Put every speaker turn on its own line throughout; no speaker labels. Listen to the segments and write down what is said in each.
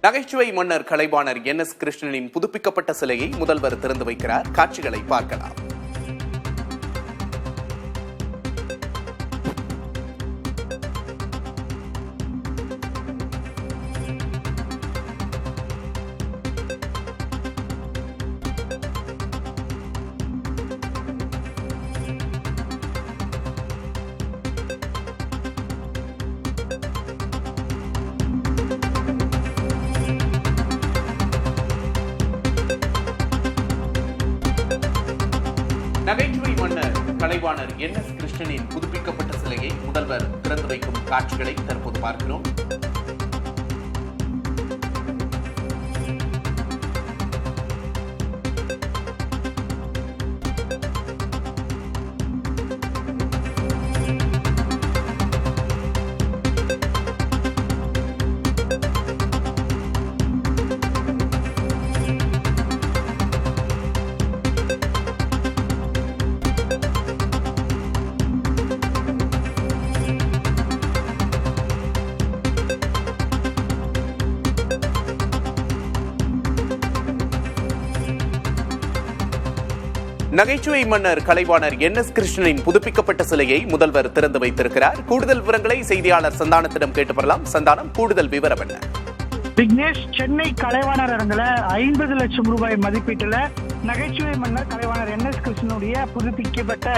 நகைச்சுவை மன்னர் கலைவாணர் என்.எஸ். கிருஷ்ணனின் புதுப்பிக்கப்பட்ட சிலையை முதல்வர் திறந்து வைக்கிறார். காட்சிகளை பார்க்கலாம். நகைச்சுவை மன்னர் கலைவாணர் என்.எஸ். கிருஷ்ணனின் புதுப்பிக்கப்பட்ட சிலையை முதல்வர் திறந்து வைக்கும் காட்சிகளை தற்போது பார்க்கிறோம். நகைச்சுவை மன்னர் கலைவாணர் என்.எஸ். கிருஷ்ணனின் புதுப்பிக்கப்பட்ட சிலையை முதல்வர் திறந்து வைத்திருக்கிறார். கூடுதல் விவரங்களை செய்தியாளர் சந்தானத்திடம் கேட்டு பெறலாம். சந்தானம், கூடுதல் விவரம் என்ன?
விக்னேஷ், சென்னை கலைவாணர் அரங்கில் 50 லட்சம் ரூபாய் மதிப்பீட்டில் நகைச்சுவை மன்னர் கலைவாணர் என்.எஸ். கிருஷ்ணனுடைய புதுப்பிக்கப்பட்ட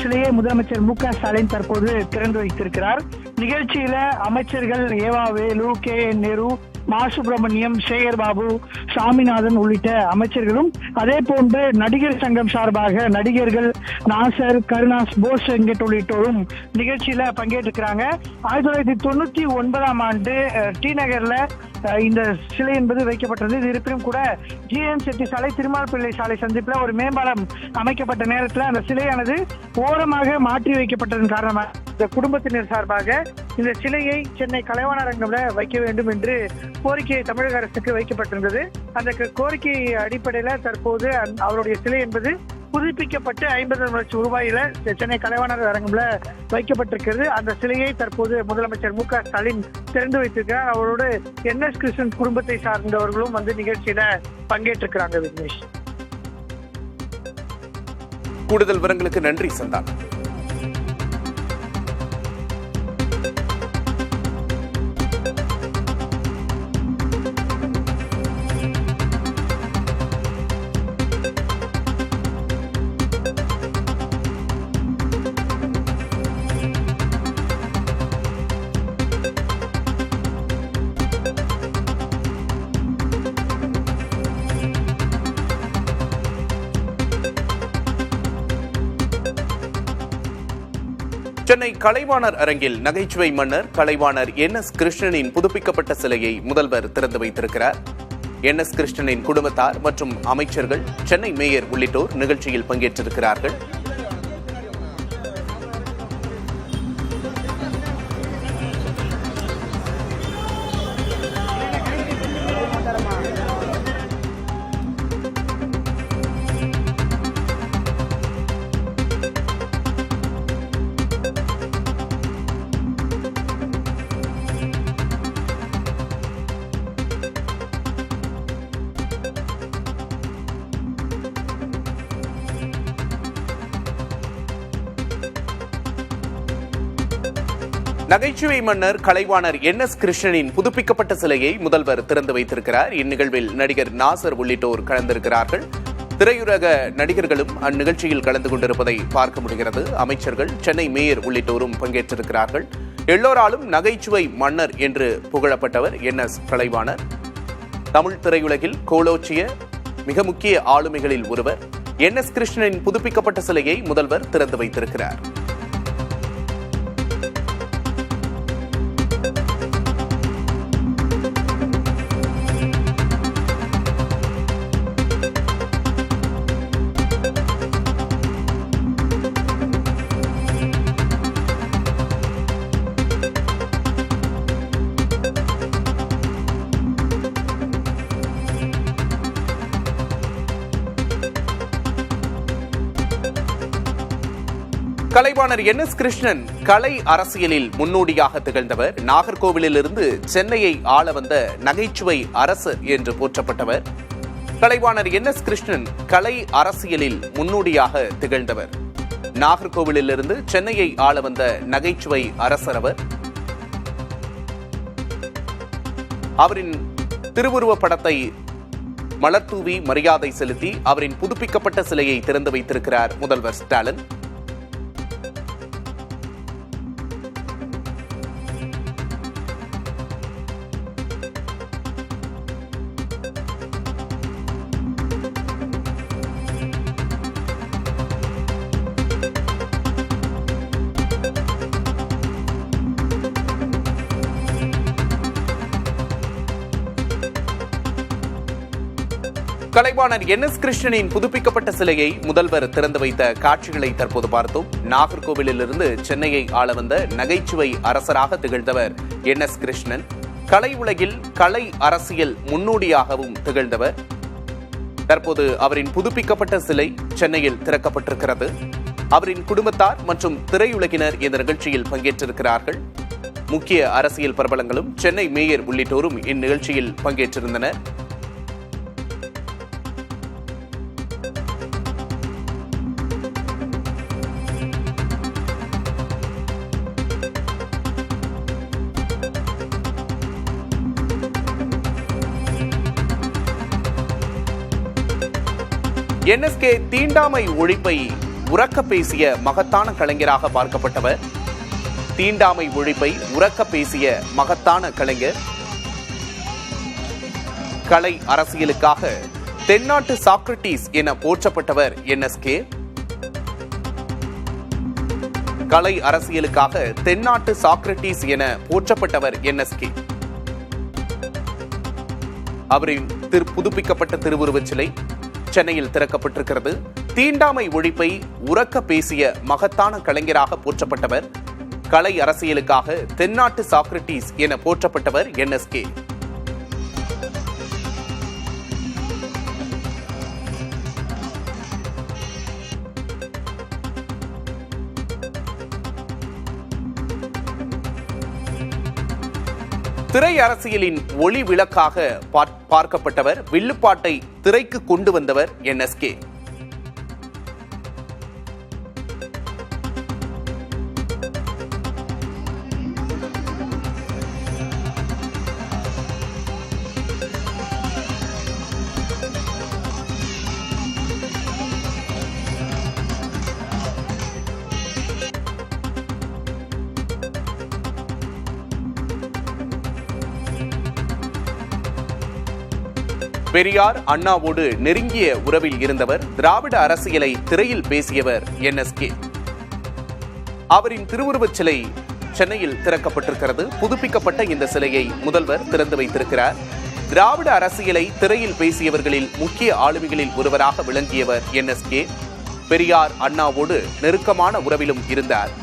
சிலையை முதலமைச்சர் மு.க. ஸ்டாலின் தற்போது திறந்து வைத்திருக்கிறார். நிகழ்ச்சியில அமைச்சர்கள் ஏவா வேலு, கே.என். நேரு, மா. சுப்பிரமணியம், சேகர் பாபு, சாமிநாதன் உள்ளிட்ட அமைச்சர்களும், அதே போன்று நடிகர் சங்கம் சார்பாக நடிகர்கள் நாசர், கருணாஸ், போஸ் வெங்கட் உள்ளிட்டோரும் நிகழ்ச்சியில பங்கேற்றிருக்கிறாங்க. 1999ஆம் ஆண்டு டி நகர்ல இந்த சிலை என்பது வைக்கப்பட்டது. இது இருப்பினும் கூட ஜி.என். செட்டி சாலை, திருமால் பிள்ளை சாலை சந்திப்புல ஒரு மேம்பாலம் அமைக்கப்பட்ட நேரத்தில் அந்த சிலையானது ஓரமாக மாற்றி வைக்கப்பட்டதன் காரணமாக இந்த குடும்பத்தினர் சார்பாக இந்த சிலையை சென்னை கலைவாணர் அரங்கில் வைக்க வேண்டும் என்று கோரிக்கை தமிழக அரசுக்கு வைக்கப்பட்டிருந்தது. அந்த கோரிக்கை அடிப்படையில தற்போது அவருடைய சிலை என்பது புதுப்பிக்கப்பட்டு 50 லட்சம் ரூபாயில சென்னை கலைவாணர் அரங்கில் வைக்கப்பட்டிருக்கிறது. அந்த சிலையை தற்போது முதலமைச்சர் மு.க. ஸ்டாலின் திறந்து வைத்திருக்கிறார். அவரோடு என்.எஸ். கிருஷ்ணன் குடும்பத்தை சார்ந்தவர்களும் நிகழ்ச்சியில பங்கேற்றிருக்கிறாங்க. விக்னேஷ்,
கூடுதல் விவரங்களுக்கு நன்றி சந்தானம். சென்னை கலைவாணர் அரங்கில் நகைச்சுவை மன்னர் கலைவாணர் என்.எஸ். கிருஷ்ணனின் புதுப்பிக்கப்பட்ட சிலையை முதல்வர் திறந்து வைத்திருக்கிறார். என்.எஸ். கிருஷ்ணனின் குடும்பத்தார் மற்றும் அமைச்சர்கள், சென்னை மேயர் உள்ளிட்டோர் நிகழ்ச்சியில் பங்கேற்றிருக்கிறார்கள். நகைச்சுவை மன்னர் கலைவாணர் என்.எஸ். கிருஷ்ணனின் புதுப்பிக்கப்பட்ட சிலையை முதல்வர் திறந்து வைத்திருக்கிறார். இந்நிகழ்வில் நடிகர் நாசர் உள்ளிட்டோர் கலந்திருக்கிறார்கள். திரையுலக நடிகர்களும் அந்நிகழ்ச்சியில் கலந்து கொண்டிருப்பதை பார்க்க முடிகிறது. அமைச்சர்கள், சென்னை மேயர் உள்ளிட்டோரும் பங்கேற்றிருக்கிறார்கள். எல்லோராலும் நகைச்சுவை மன்னர் என்று புகழப்பட்டவர் என்.எஸ். கலைவாணர். தமிழ் திரையுலகில் கோலோச்சிய மிக முக்கிய ஆளுமைகளில் ஒருவர். என்.எஸ். கிருஷ்ணனின் புதுப்பிக்கப்பட்ட சிலையை முதல்வர் திறந்து வைத்திருக்கிறார். கலைவாணர் என்.எஸ். கிருஷ்ணன் கலை அரசியலில் முன்னோடியாக திகழ்ந்தவர். நாகர்கோவிலிருந்து சென்னையை ஆள வந்த நகைச்சுவை அரசு என்று போற்றப்பட்டவர். கலைவாணர் என்.எஸ். கிருஷ்ணன் கலை அரசியலில் முன்னோடியாக திகழ்ந்தவர். நாகர்கோவிலிருந்து சென்னையை ஆள வந்த நகைச்சுவை அரசர் அவர். அவரின் திருவுருவப் படத்தை மலர்தூவி மரியாதை செலுத்தி அவரின் புதுப்பிக்கப்பட்ட சிலையை திறந்து வைத்திருக்கிறார் முதல்வர் ஸ்டாலின். கலைவாணர் என்.எஸ். கிருஷ்ணனின் புதுப்பிக்கப்பட்ட சிலையை முதல்வர் திறந்து வைத்த காட்சிகளை தற்போது பார்த்தோம். நாகர்கோவிலிருந்து சென்னையை ஆள வந்த நகைச்சுவை அரசராக திகழ்ந்தவர் என்.எஸ். கிருஷ்ணன். கலை உலகில் கலை அரசியல் முன்னோடியாகவும் திகழ்ந்தவர். தற்போது அவரின் புதுப்பிக்கப்பட்ட சிலை சென்னையில் திறக்கப்பட்டிருக்கிறது. அவரின் குடும்பத்தார் மற்றும் திரையுலகினர் இந்த நிகழ்ச்சியில் பங்கேற்றிருக்கிறார்கள். முக்கிய அரசியல் பிரபலங்களும் சென்னை மேயர் உள்ளிட்டோரும் இந்நிகழ்ச்சியில் பங்கேற்றிருந்தனர். என்.எஸ்.கே. தீண்டாமை ஒழிப்பை உரக்க பேசிய மகத்தான கலைஞராக பார்க்கப்பட்டவர். தீண்டாமை ஒழிப்பை உரக்க பேசிய மகத்தான கலைஞர். கலை அரசியலுக்காக தென்னாட்டு சாக்ரட்டிஸ் என போற்றப்பட்டவர் என்.எஸ்.கே. கலை அரசியலுக்காக தென்னாட்டு சாக்ரட்டிஸ் என போற்றப்பட்டவர் என்.எஸ்.கே. அவரின் புதுப்பிக்கப்பட்ட திருவுருவச் சிலை சென்னையில் திறக்கப்பட்டிருக்கிறது. தீண்டாமை ஒழிப்பை உரக்க பேசிய மகத்தான கலைஞராக போற்றப்பட்டவர். கலை அரசியலுக்காக தென்னாட்டு சாக்ரட்டிஸ் என போற்றப்பட்டவர் என்.எஸ்.கே. திரை அரசியலின் ஒளி விளக்காக பார்க்கப்பட்டவர். வில்லுப்பாட்டை திரைக்கு கொண்டு வந்தவர் என்.எஸ்.கே. பெரியார் அண்ணாவோடு நெருங்கிய உறவில் இருந்தவர். திராவிட அரசியலை திரையில் பேசியவர் என்.எஸ்.கே. அவரின் திருவுருவச் சிலை சென்னையில் திறக்கப்பட்டிருக்கிறது. புதுப்பிக்கப்பட்ட இந்த சிலையை முதல்வர் திறந்து வைத்திருக்கிறார். திராவிட அரசியலை திரையில் பேசியவர்களில் முக்கிய ஆளுமைகளில் ஒருவராக விளங்கியவர் என்.எஸ்.கே. பெரியார் அண்ணாவோடு நெருக்கமான உறவிலும் இருந்தார்.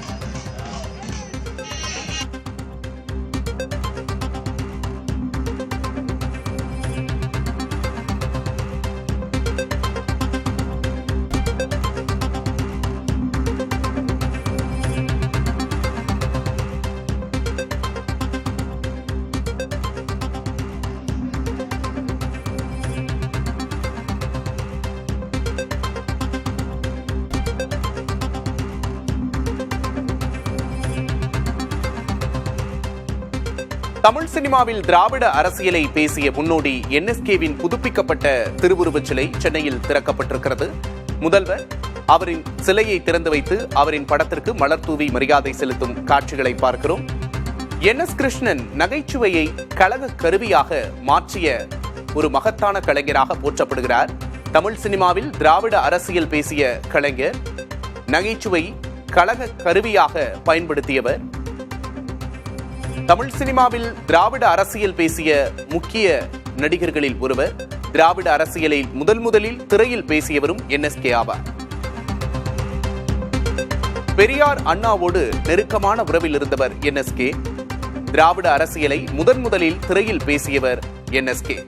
தமிழ் சினிமாவில் திராவிட அரசியலை பேசிய முன்னோடி என்.எஸ்.கே.வின் புதுப்பிக்கப்பட்ட திருவுருவச் சிலை சென்னையில் திறக்கப்பட்டிருக்கிறது. முதல்வர் அவரின் சிலையை திறந்து வைத்து அவரின் படத்திற்கு மலர் தூவி மரியாதை செலுத்தும் காட்சிகளை பார்க்கிறோம். என்.எஸ். கிருஷ்ணன் நகைச்சுவையை கழக கருவியாக மாற்றிய ஒரு மகத்தான கலைஞராக போற்றப்படுகிறார். தமிழ் சினிமாவில் திராவிட அரசியல் பேசிய கலைஞர், நகைச்சுவை கழக கருவியாக பயன்படுத்தியவர். தமிழ் சினிமாவில் திராவிட அரசியல் பேசிய முக்கிய நடிகர்களில் ஒருவர். திராவிட அரசியலை முதலில் திரையில் பேசியவரும் என்.எஸ்.கே. ஆவார். பெரியார் அண்ணாவோடு நெருக்கமான உறவில் இருந்தவர் என்.எஸ்.கே. திராவிட அரசியலை முதலில் திரையில் பேசியவர் என்.எஸ்.கே.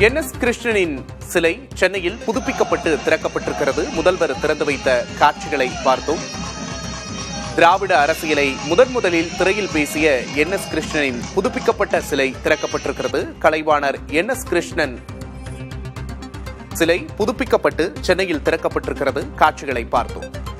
NS கிருஷ்ணனின் சிலை சென்னையில் புதுப்பிக்கப்பட்டு திறக்கப்பட்டிருக்கிறது. முதல்வர் திறந்து வைத்த காட்சிகளை பார்த்தோம். திராவிட அரசியலை முதலில் திரையில் பேசிய NS கிருஷ்ணனின் புதுப்பிக்கப்பட்ட சிலை திறக்கப்பட்டிருக்கிறது. கலைவாணர் NS கிருஷ்ணன் சிலை புதுப்பிக்கப்பட்டு சென்னையில் திறக்கப்பட்டிருக்கிறது. காட்சிகளை பார்த்தோம்.